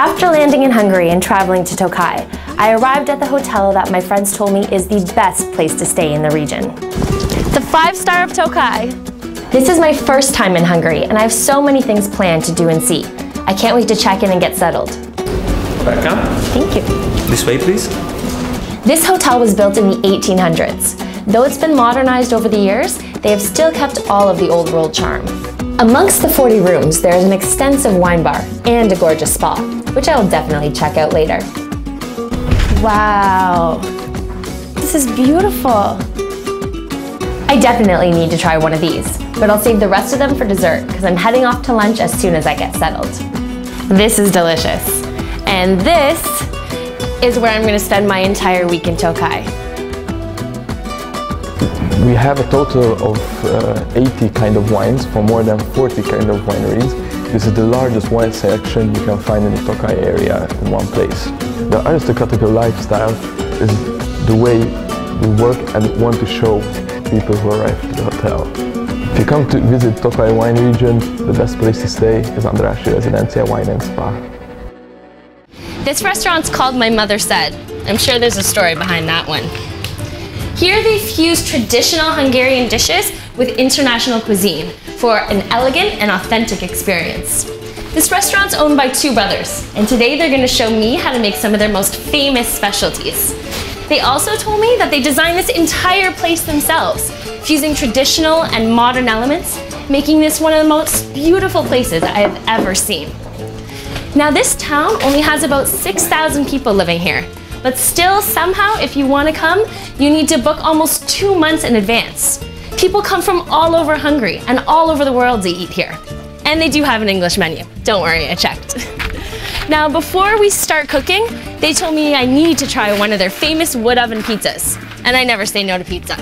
After landing in Hungary and traveling to Tokai, I arrived at the hotel that my friends told me is the best place to stay in the region. The 5-star of Tokai. This is my first time in Hungary and I have so many things planned to do and see. I can't wait to check in and get settled. Welcome. Thank you. This way, please. This hotel was built in the 1800s. Though it's been modernized over the years, they have still kept all of the old world charm. Amongst the 40 rooms, there is an extensive wine bar and a gorgeous spa, which I will definitely check out later. Wow, this is beautiful. I definitely need to try one of these, but I'll save the rest of them for dessert because I'm heading off to lunch as soon as I get settled. This is delicious. And this is where I'm going to spend my entire week in Tokai. We have a total of 80 kind of wines from more than 40 kind of wineries. This is the largest wine selection you can find in the Tokai area in one place. The aristocratical lifestyle is the way we work and want to show people who arrive to the hotel. If you come to visit Tokaj Wine Region, the best place to stay is Andrássy Residencia Wine and Spa. This restaurant's called My Mother Said. I'm sure there's a story behind that one. Here they fuse traditional Hungarian dishes with international cuisine for an elegant and authentic experience. This restaurant's owned by 2 brothers, and today they're going to show me how to make some of their most famous specialties. They also told me that they designed this entire place themselves, fusing traditional and modern elements, making this one of the most beautiful places I have ever seen. Now this town only has about 6,000 people living here, but still somehow if you want to come, you need to book almost 2 months in advance. People come from all over Hungary and all over the world to eat here. And they do have an English menu. Don't worry, I checked. Now before we start cooking, they told me I need to try one of their famous wood oven pizzas. And I never say no to pizza.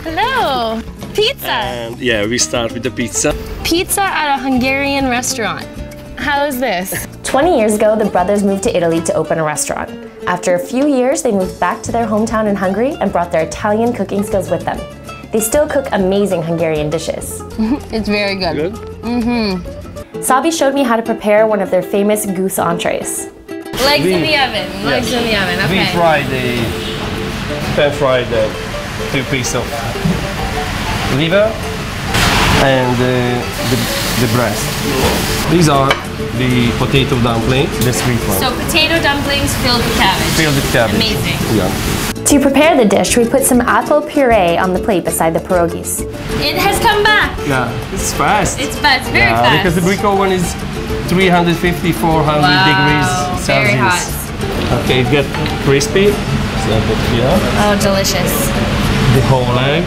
Hello, pizza. And yeah, we start with the pizza. Pizza at a Hungarian restaurant. How is this? 20 years ago, the brothers moved to Italy to open a restaurant. After a few years, they moved back to their hometown in Hungary and brought their Italian cooking skills with them. They still cook amazing Hungarian dishes. It's very good. Sabi showed me how to prepare one of their famous goose entrees. Legs in the oven. Legs in the oven. Okay. We pan-fry the 2 pieces of liver and the breast. These are the potato dumplings, the sweet one. So potato dumplings filled with cabbage. Filled with cabbage. Amazing. Yeah. To prepare the dish, we put some apple puree on the plate beside the pierogies. It has come back. Yeah, it's fast. It's fast, very fast. Because the brick oven is 350, 400 degrees Celsius. Very hot. Okay, it gets crispy. So I put here. Oh, delicious. The whole leg.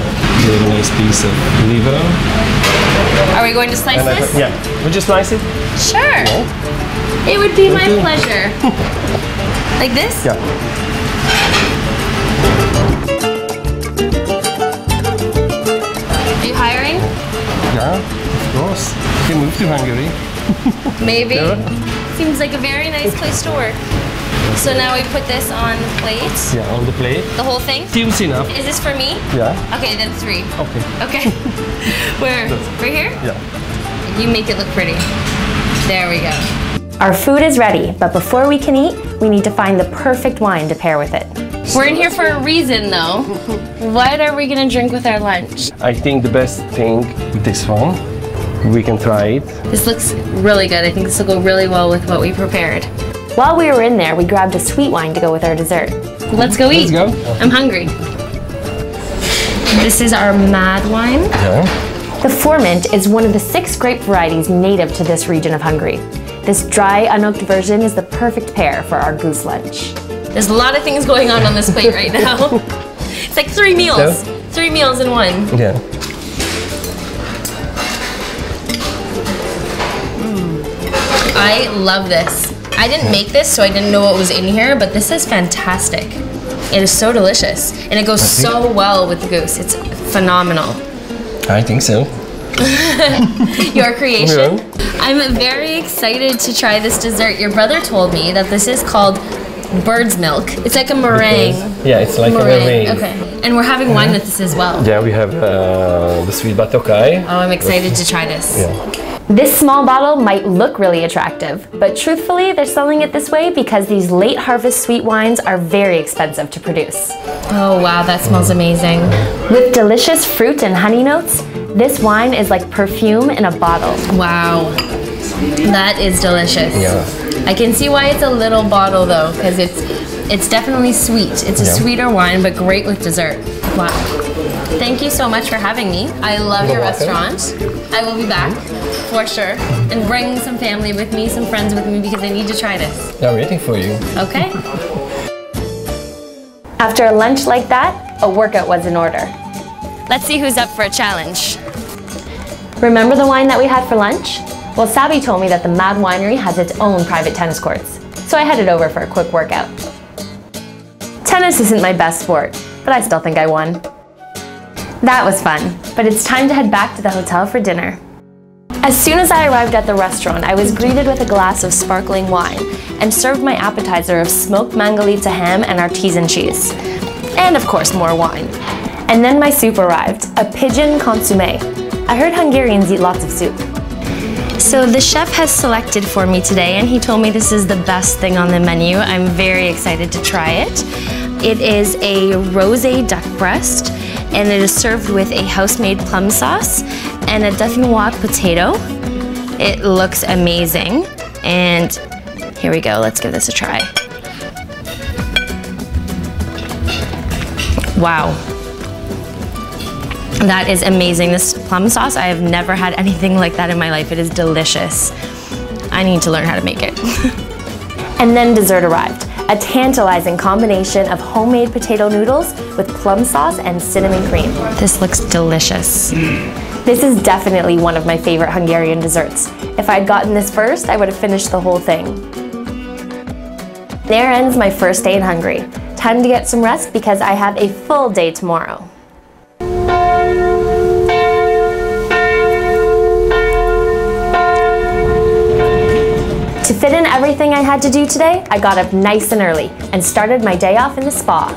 Very nice piece of liver. Are we going to slice this? Yeah. Would you slice it? Sure. Yeah. It would be my pleasure. Like this? Yeah. Are you hiring? Yeah, of course. You can move to Hungary. Maybe. Yeah. Seems like a very nice place to work. So now we put this on the plate. Yeah, on the plate. The whole thing? Seems enough. Is this for me? Yeah. Okay, then 3. Okay. Okay. Where? Right here? Yeah. You make it look pretty. There we go. Our food is ready, but before we can eat, we need to find the perfect wine to pair with it. We're in here for a reason though. What are we gonna drink with our lunch? I think the best thing with this one, we can try it. This looks really good. I think this will go really well with what we prepared. While we were in there, we grabbed a sweet wine to go with our dessert. Let's go eat. Let's go. I'm hungry. This is our mad wine. Yeah. The Formant is one of the 6 grape varieties native to this region of Hungary. This dry, unoaked version is the perfect pair for our goose lunch. There's a lot of things going on this plate right now. It's like 3 meals. Yeah. 3 meals in one. Yeah. I love this. I didn't make this, so I didn't know what was in here, but this is fantastic. It is so delicious, and it goes so well with the goose. It's phenomenal. I think so. Your creation? Yeah. I'm very excited to try this dessert. Your brother told me that this is called bird's milk. It's like a meringue. Yeah, it's like a meringue. Okay. And we're having wine with this as well. Yeah, we have the sweet Tokai. Oh, I'm excited to try this. Yeah. This small bottle might look really attractive, but truthfully, they're selling it this way because these late harvest sweet wines are very expensive to produce. Oh wow, that smells amazing. With delicious fruit and honey notes, this wine is like perfume in a bottle. Wow, that is delicious. Yeah. I can see why it's a little bottle though, because it's definitely sweet. It's a sweeter wine, but great with dessert. Wow. Thank you so much for having me. I love your restaurant. I will be back for sure, and bring some family with me, some friends with me, because I need to try this. They're waiting for you. Okay. After a lunch like that, a workout was in order. Let's see who's up for a challenge. Remember the wine that we had for lunch? Well, Sabi told me that the Mad Winery has its own private tennis courts, so I headed over for a quick workout. Tennis isn't my best sport, but I still think I won. That was fun, but it's time to head back to the hotel for dinner. As soon as I arrived at the restaurant, I was greeted with a glass of sparkling wine and served my appetizer of smoked mangalitsa ham and artisan cheese. And of course, more wine. And then my soup arrived, a pigeon consommé. I heard Hungarians eat lots of soup. So the chef has selected for me today, and he told me this is the best thing on the menu. I'm very excited to try it. It is a rosé duck breast, and it is served with a house-made plum sauce and a dauphinoise potato. It looks amazing, and here we go, let's give this a try. Wow. That is amazing. This plum sauce, I have never had anything like that in my life. It is delicious. I need to learn how to make it. And then dessert arrived. A tantalizing combination of homemade potato noodles with plum sauce and cinnamon cream. This looks delicious. This is definitely one of my favorite Hungarian desserts. If I'd gotten this first, I would have finished the whole thing. There ends my first day in Hungary. Time to get some rest because I have a full day tomorrow. To fit in everything I had to do today, I got up nice and early and started my day off in the spa.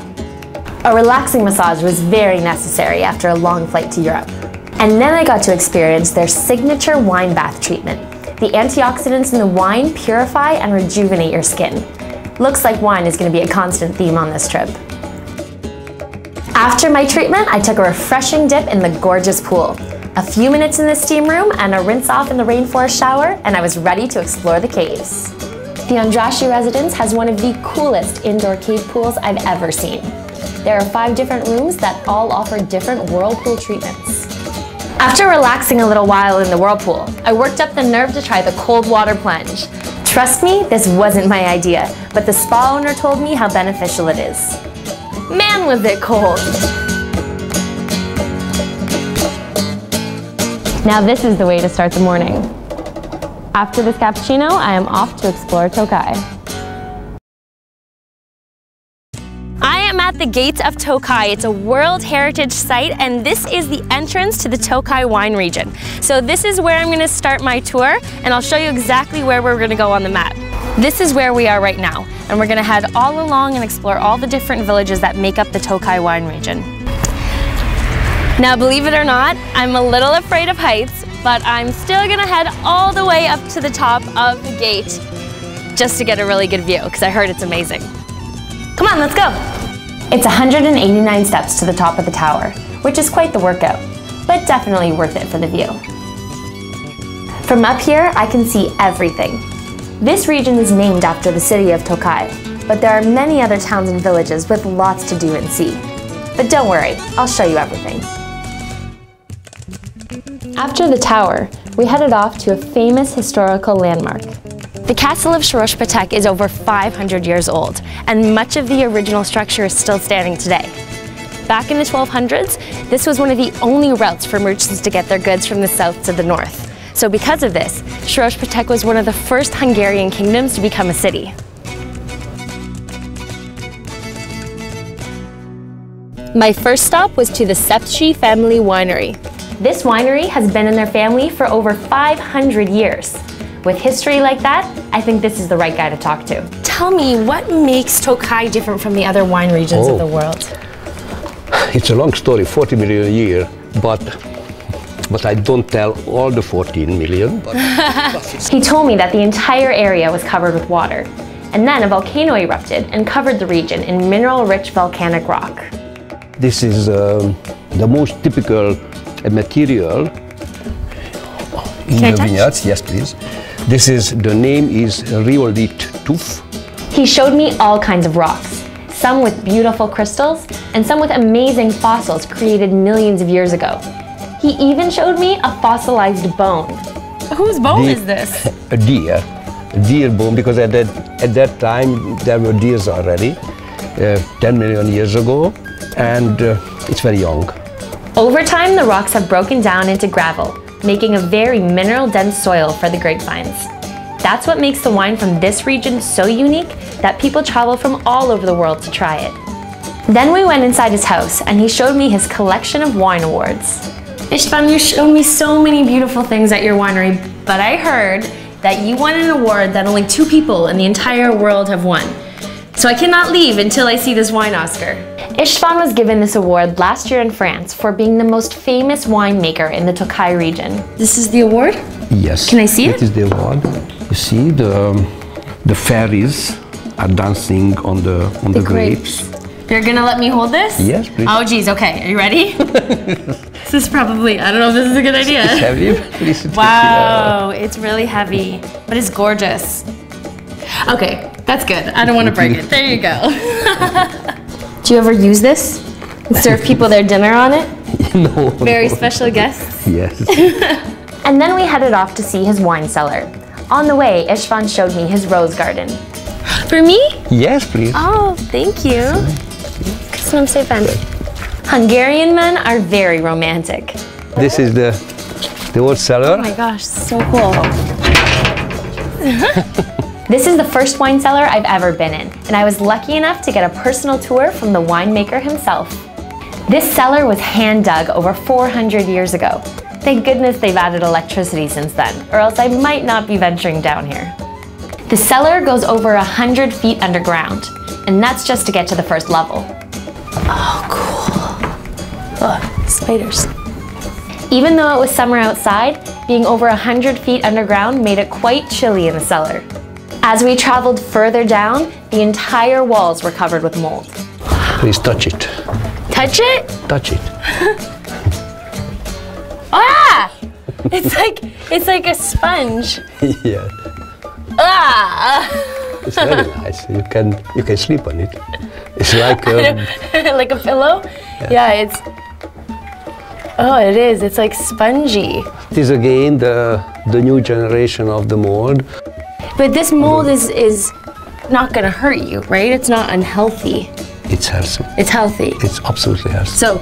A relaxing massage was very necessary after a long flight to Europe. And then I got to experience their signature wine bath treatment. The antioxidants in the wine purify and rejuvenate your skin. Looks like wine is going to be a constant theme on this trip. After my treatment, I took a refreshing dip in the gorgeous pool. A few minutes in the steam room and a rinse off in the rainforest shower, and I was ready to explore the caves. The Andrassy residence has one of the coolest indoor cave pools I've ever seen. There are 5 different rooms that all offer different whirlpool treatments. After relaxing a little while in the whirlpool, I worked up the nerve to try the cold water plunge. Trust me, this wasn't my idea, but the spa owner told me how beneficial it is. Man, was it cold! Now this is the way to start the morning. After this cappuccino, I am off to explore Tokai. I am at the gates of Tokai. It's a World Heritage Site, and this is the entrance to the Tokaj Wine Region. So this is where I'm going to start my tour, and I'll show you exactly where we're going to go on the map. This is where we are right now, and we're going to head all along and explore all the different villages that make up the Tokaj Wine Region. Now, believe it or not, I'm a little afraid of heights, but I'm still gonna head all the way up to the top of the gate just to get a really good view, because I heard it's amazing. Come on, let's go. It's 189 steps to the top of the tower, which is quite the workout, but definitely worth it for the view. From up here, I can see everything. This region is named after the city of Tokai, but there are many other towns and villages with lots to do and see. But don't worry, I'll show you everything. After the tower, we headed off to a famous historical landmark. The castle of Soroshpatek is over 500 years old, and much of the original structure is still standing today. Back in the 1200s, this was one of the only routes for merchants to get their goods from the south to the north. So because of this, Soroshpatek was one of the first Hungarian kingdoms to become a city. My first stop was to the Szepcsi family winery. This winery has been in their family for over 500 years. With history like that, I think this is the right guy to talk to. Tell me, what makes Tokai different from the other wine regions of the world? It's a long story, 40 million a year, but but I don't tell all the 14 million. He told me that the entire area was covered with water, and then a volcano erupted and covered the region in mineral-rich volcanic rock. This is the most typical material in the vineyards. Yes, please. This is, the name is rhyolite tuff. He showed me all kinds of rocks, some with beautiful crystals and some with amazing fossils created millions of years ago. He even showed me a fossilized bone. Whose bone is this? A deer bone, because at that time there were deers already, 10 million years ago, and it's very young. Over time, the rocks have broken down into gravel, making a very mineral-dense soil for the grapevines. That's what makes the wine from this region so unique that people travel from all over the world to try it. Then we went inside his house and he showed me his collection of wine awards. Istvan, you showed me so many beautiful things at your winery, but I heard that you won an award that only 2 people in the entire world have won. So I cannot leave until I see this wine Oscar. Istvan was given this award last year in France for being the most famous winemaker in the Tokai region. This is the award? Yes. Can I see it? It is the award. You see, the fairies are dancing on the grapes. You're gonna let me hold this? Yes, please. Oh geez, okay, are you ready? This is probably, I don't know if this is a good idea. It's heavy. Please, wow, it's really heavy, but it's gorgeous. Okay, that's good. I don't want to break it. There you go. Do you ever use this and serve people their dinner on it? No. Very special guests? Yes. And then we headed off to see his wine cellar. On the way, Istvan showed me his rose garden. For me? Yes, please. Oh, thank you. Köszönöm szépen. Hungarian men are very romantic. This is the old cellar. Oh my gosh, so cool. This is the first wine cellar I've ever been in, and I was lucky enough to get a personal tour from the winemaker himself. This cellar was hand dug over 400 years ago. Thank goodness they've added electricity since then, or else I might not be venturing down here. The cellar goes over 100 feet underground, and that's just to get to the first level. Oh, cool. Oh, spiders. Even though it was summer outside, being over 100 feet underground made it quite chilly in the cellar. As we traveled further down, the entire walls were covered with mold. Please touch it. Touch it? Touch it. Ah! It's like a sponge. Yeah. Ah! It's very nice. You can sleep on it. It's like like a pillow? Yeah, it's. Oh, it is. It's like spongy. It is again the new generation of the mold. But this mold is not gonna hurt you, right? It's not unhealthy. It's healthy. It's healthy. It's absolutely healthy. So,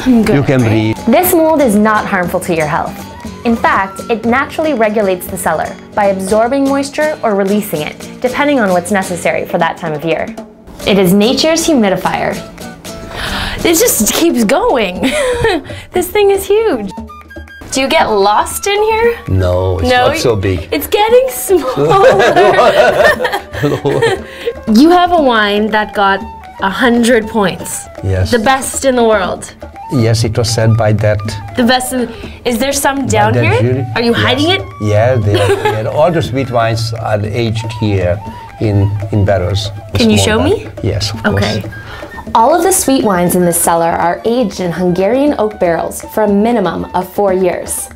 I'm good, you can breathe. This mold is not harmful to your health. In fact, it naturally regulates the cellar by absorbing moisture or releasing it, depending on what's necessary for that time of year. It is nature's humidifier. This just keeps going. This thing is huge. Do you get lost in here? No, it's not so big. It's getting smaller. You have a wine that got 100 points. Yes. The best in the world. Yes, it was said by that. The best in, is there some down here? Jury. Are you hiding it? Yeah, they all the sweet wines are aged here in barrels. Can you show me? Yes, of course. Okay. All of the sweet wines in this cellar are aged in Hungarian oak barrels for a minimum of 4 years.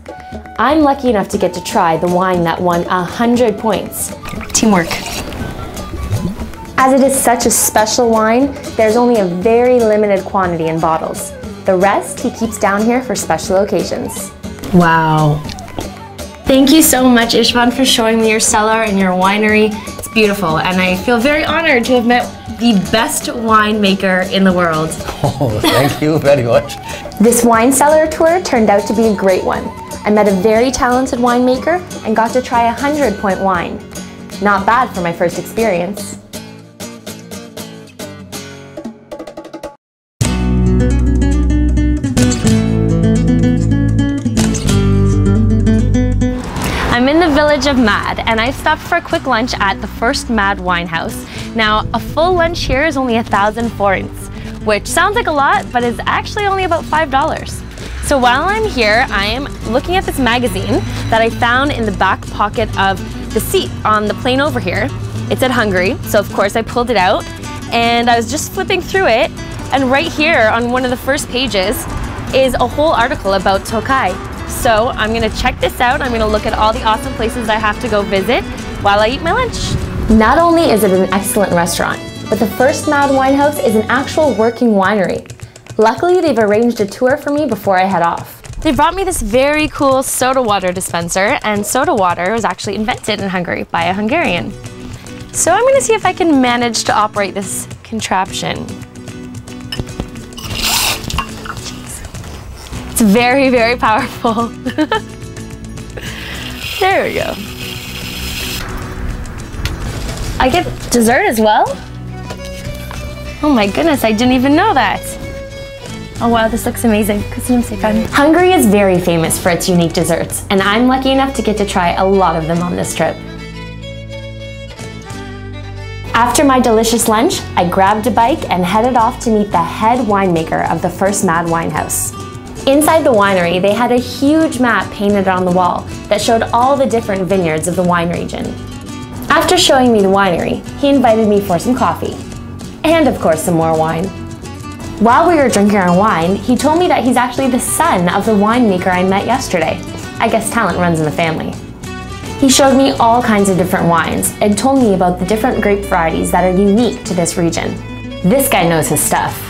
I'm lucky enough to get to try the wine that won 100 points. Teamwork. As it is such a special wine, there's only a very limited quantity in bottles. The rest he keeps down here for special occasions. Wow. Thank you so much, Istvan, for showing me your cellar and your winery. It's beautiful, and I feel very honored to have met the best winemaker in the world. Oh, thank you very much. This wine cellar tour turned out to be a great one. I met a very talented winemaker and got to try a 100-point wine. Not bad for my first experience. I'm in the village of Mad, and I've stopped for a quick lunch at the first Mad Wine House. Now, a full lunch here is only 1,000 forints, which sounds like a lot, but is actually only about $5. So while I'm here, I am looking at this magazine that I found in the back pocket of the seat on the plane over here. It said Hungary, so of course I pulled it out and I was just flipping through it, and right here on one of the first pages is a whole article about Tokai. So I'm gonna check this out. I'm gonna look at all the awesome places I have to go visit while I eat my lunch. Not only is it an excellent restaurant, but the First Mad Winehouse is an actual working winery. Luckily, they've arranged a tour for me before I head off. They brought me this very cool soda water dispenser, and soda water was actually invented in Hungary by a Hungarian. So I'm gonna see if I can manage to operate this contraption. It's very, very powerful. There we go. I get dessert as well? Oh my goodness, I didn't even know that. Oh wow, this looks amazing. Hungary is very famous for its unique desserts, and I'm lucky enough to get to try a lot of them on this trip. After my delicious lunch, I grabbed a bike and headed off to meet the head winemaker of the First Mad Winehouse. Inside the winery, they had a huge map painted on the wall that showed all the different vineyards of the wine region. After showing me the winery, he invited me for some coffee. And of course, some more wine. While we were drinking our wine, he told me that he's actually the son of the winemaker I met yesterday. I guess talent runs in the family. He showed me all kinds of different wines and told me about the different grape varieties that are unique to this region. This guy knows his stuff.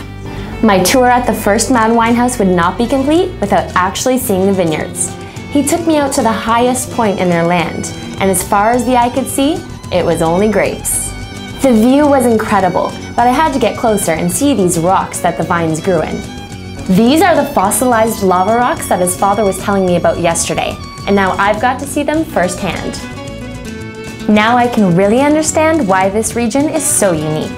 My tour at the First Mad Winehouse would not be complete without actually seeing the vineyards. He took me out to the highest point in their land, and as far as the eye could see, it was only grapes. The view was incredible, but I had to get closer and see these rocks that the vines grew in. These are the fossilized lava rocks that his father was telling me about yesterday, and now I've got to see them firsthand. Now I can really understand why this region is so unique.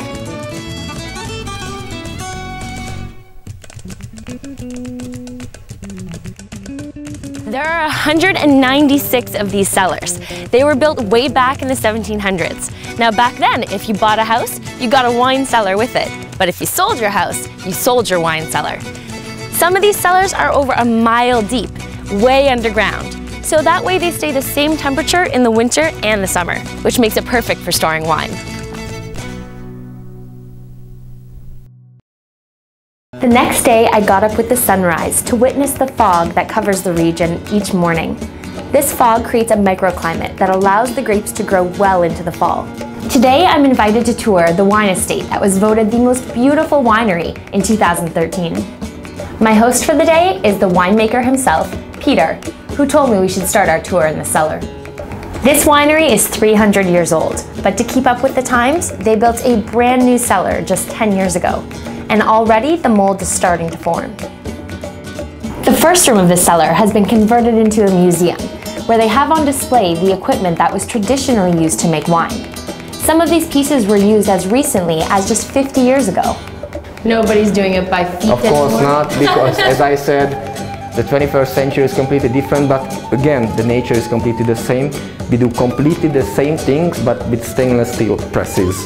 There are 196 of these cellars. They were built way back in the 1700s. Now back then, if you bought a house, you got a wine cellar with it. But if you sold your house, you sold your wine cellar. Some of these cellars are over a mile deep, way underground. So that way they stay the same temperature in the winter and the summer, which makes it perfect for storing wine. The next day, I got up with the sunrise to witness the fog that covers the region each morning. This fog creates a microclimate that allows the grapes to grow well into the fall. Today, I'm invited to tour the wine estate that was voted the most beautiful winery in 2013. My host for the day is the winemaker himself, Peter, who told me we should start our tour in the cellar. This winery is 300 years old, but to keep up with the times, they built a brand new cellar just 10 years ago. And already the mold is starting to form. The first room of the cellar has been converted into a museum, where they have on display the equipment that was traditionally used to make wine. Some of these pieces were used as recently as just 50 years ago. Nobody's doing it by feet anymore? Of course not, because as I said, the 21st century is completely different, but again, the nature is completely the same. We do completely the same things, but with stainless steel presses.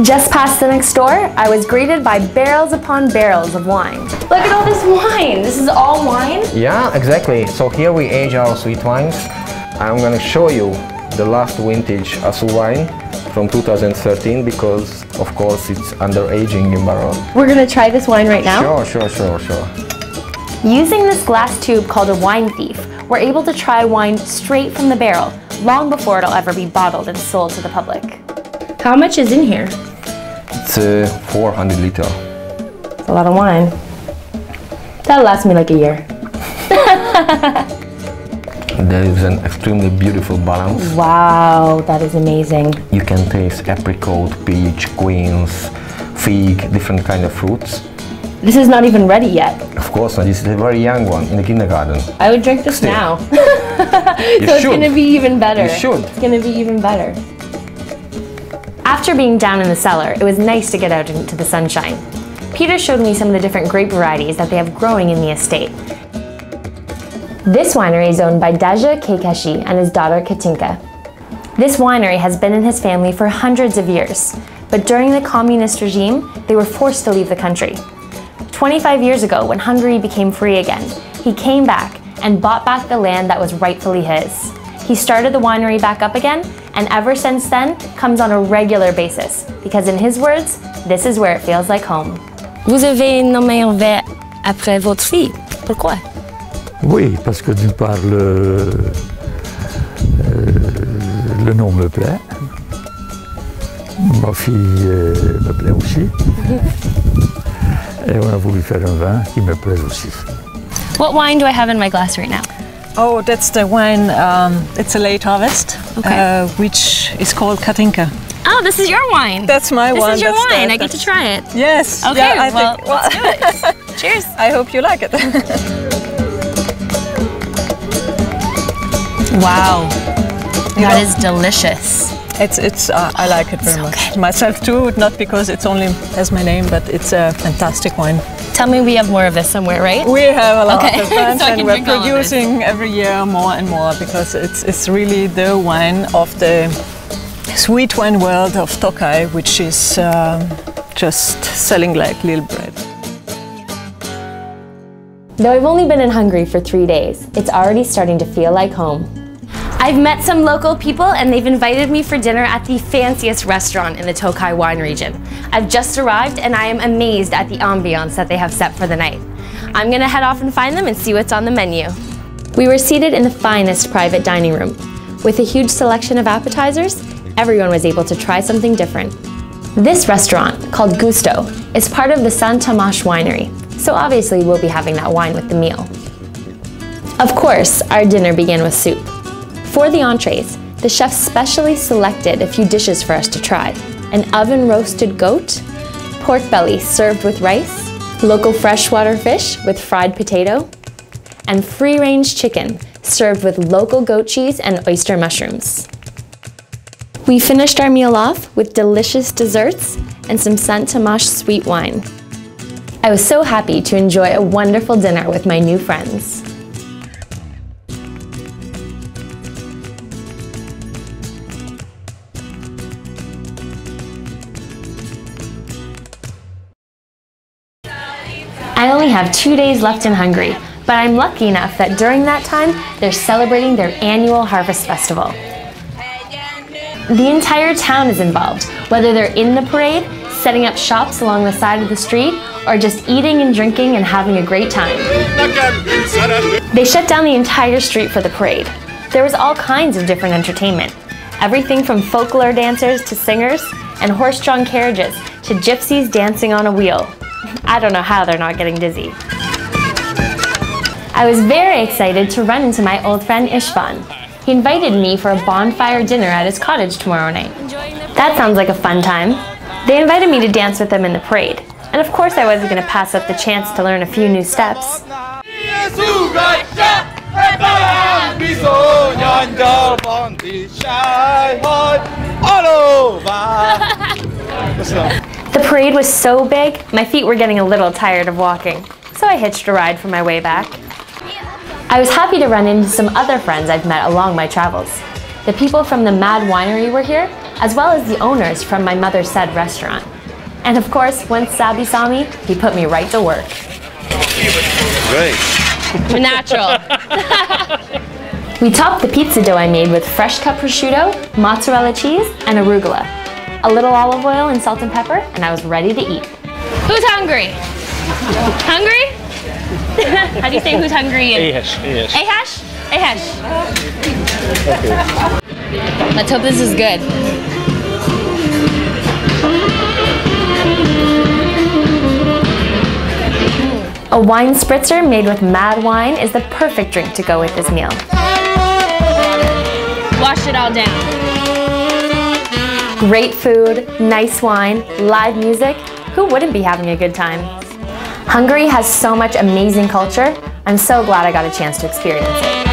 Just past the next door, I was greeted by barrels upon barrels of wine. Look at all this wine! This is all wine? Yeah, exactly. So here we age our sweet wines. I'm gonna show you the last vintage Asu wine from 2013 because, of course, it's under aging in barrel. We're gonna try this wine right now? Sure. Using this glass tube called a wine thief, we're able to try wine straight from the barrel, long before it'll ever be bottled and sold to the public. How much is in here? It's 400 liters. That's a lot of wine. That'll last me like a year. There is an extremely beautiful balance. Wow, that is amazing. You can taste apricot, peach, quince, fig, different kind of fruits. This is not even ready yet. Of course not, this is a very young one in the kindergarten. I would drink this now. So it's gonna be even better. You should. It's gonna be even better. After being down in the cellar, it was nice to get out into the sunshine. Peter showed me some of the different grape varieties that they have growing in the estate. This winery is owned by Daja Keikashi and his daughter Katinka. This winery has been in his family for hundreds of years, but during the communist regime, they were forced to leave the country. 25 years ago, when Hungary became free again, he came back and bought back the land that was rightfully his. He started the winery back up again, and ever since then comes on a regular basis, because in his words, this is where it feels like home. Vous avez nommé un verre après votre fille. Pourquoi? Oui, parce que d'une part, le nom me plaît. Ma fille me plaît aussi. Et on a voulu faire un vin qui me plaise aussi. What wine do I have in my glass right now? Oh, that's the wine, it's a late harvest, Okay. which is called Katinka. Oh, this is your wine. That's my This wine. is your that's wine. I get to try it. Yes. Okay, yeah, I well, think, let's do it. Cheers. I hope you like it. Wow. That is delicious. It's I like it very So much. good. Myself too, not because it's only has my name, but it's a fantastic wine. Tell me we have more of this somewhere, right? We have a lot Okay, of brands so I and can we're drink all of this. producing every year more and more because it's really the wine of the sweet wine world of Tokai, which is just selling like little bread. Though I've only been in Hungary for 3 days, it's already starting to feel like home. I've met some local people and they've invited me for dinner at the fanciest restaurant in the Tokaj Wine Region. I've just arrived and I am amazed at the ambiance that they have set for the night. I'm gonna head off and find them and see what's on the menu. We were seated in the finest private dining room. With a huge selection of appetizers, everyone was able to try something different. This restaurant, called Gusto, is part of the San Tomasz Winery, so obviously we'll be having that wine with the meal. Of course, our dinner began with soup. For the entrees, the chef specially selected a few dishes for us to try. An oven-roasted goat, pork belly served with rice, local freshwater fish with fried potato, and free-range chicken served with local goat cheese and oyster mushrooms. We finished our meal off with delicious desserts and some St. Tomasz sweet wine. I was so happy to enjoy a wonderful dinner with my new friends. I only have 2 days left in Hungary, but I'm lucky enough that during that time, they're celebrating their annual Harvest Festival. The entire town is involved, whether they're in the parade, setting up shops along the side of the street, or just eating and drinking and having a great time. They shut down the entire street for the parade. There was all kinds of different entertainment. Everything from folklore dancers to singers, and horse-drawn carriages to gypsies dancing on a wheel. I don't know how they're not getting dizzy. I was very excited to run into my old friend Istvan. He invited me for a bonfire dinner at his cottage tomorrow night. That sounds like a fun time. They invited me to dance with them in the parade. And of course I wasn't going to pass up the chance to learn a few new steps. The parade was so big, my feet were getting a little tired of walking, so I hitched a ride for my way back. I was happy to run into some other friends I've met along my travels. The people from the Mad Winery were here, as well as the owners from my mother said restaurant. And of course, once Sabi saw me, he put me right to work. Great. Natural. We topped the pizza dough I made with fresh cut prosciutto, mozzarella cheese, and arugula. A little olive oil and salt and pepper, and I was ready to eat. Who's hungry? Hungry? How do you say who's hungry? Éhes. Éhes? Éhes. Let's hope this is good. A wine spritzer made with mad wine is the perfect drink to go with this meal. Wash it all down. Great food, nice wine, live music. Who wouldn't be having a good time? Hungary has so much amazing culture. I'm so glad I got a chance to experience it.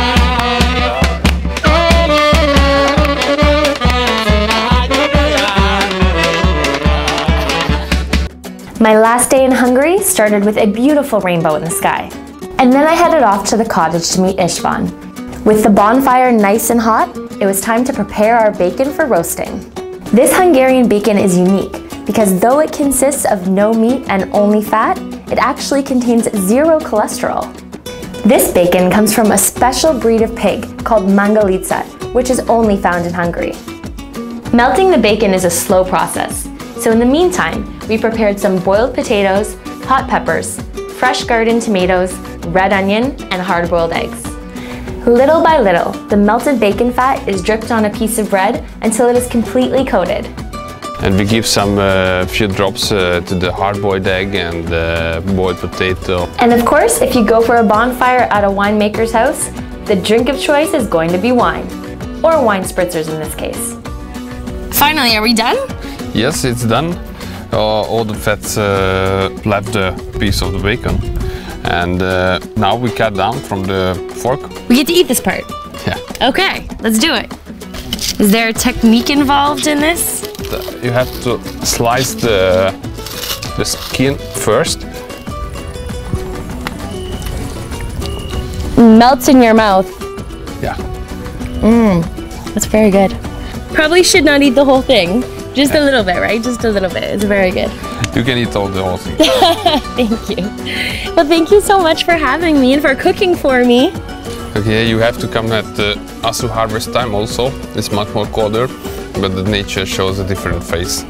My last day in Hungary started with a beautiful rainbow in the sky. And then I headed off to the cottage to meet Istvan. With the bonfire nice and hot, it was time to prepare our bacon for roasting. This Hungarian bacon is unique because though it consists of no meat and only fat, it actually contains 0 cholesterol. This bacon comes from a special breed of pig called Mangalitsa, which is only found in Hungary. Melting the bacon is a slow process, so in the meantime, we prepared some boiled potatoes, hot peppers, fresh garden tomatoes, red onion, and hard-boiled eggs. Little by little, the melted bacon fat is dripped on a piece of bread until it is completely coated. And we give some few drops to the hard-boiled egg and boiled potato. And of course, if you go for a bonfire at a winemaker's house, the drink of choice is going to be wine, or wine spritzers in this case. Finally, are we done? Yes, it's done. All the fats left the piece of the bacon. And now we cut down from the fork. We get to eat this part? Yeah. Okay, let's do it. Is there a technique involved in this? You have to slice the skin first. Melts in your mouth. Yeah. That's very good. Probably should not eat the whole thing. Just a little bit, right? Just a little bit. It's very good. You can eat all the whole thing. Thank you. Well, thank you so much for having me and for cooking for me. Okay, you have to come at the Asu harvest time also. It's much more colder, but the nature shows a different face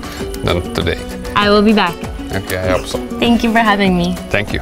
than today. I will be back. Okay, I hope so. Thank you for having me. Thank you.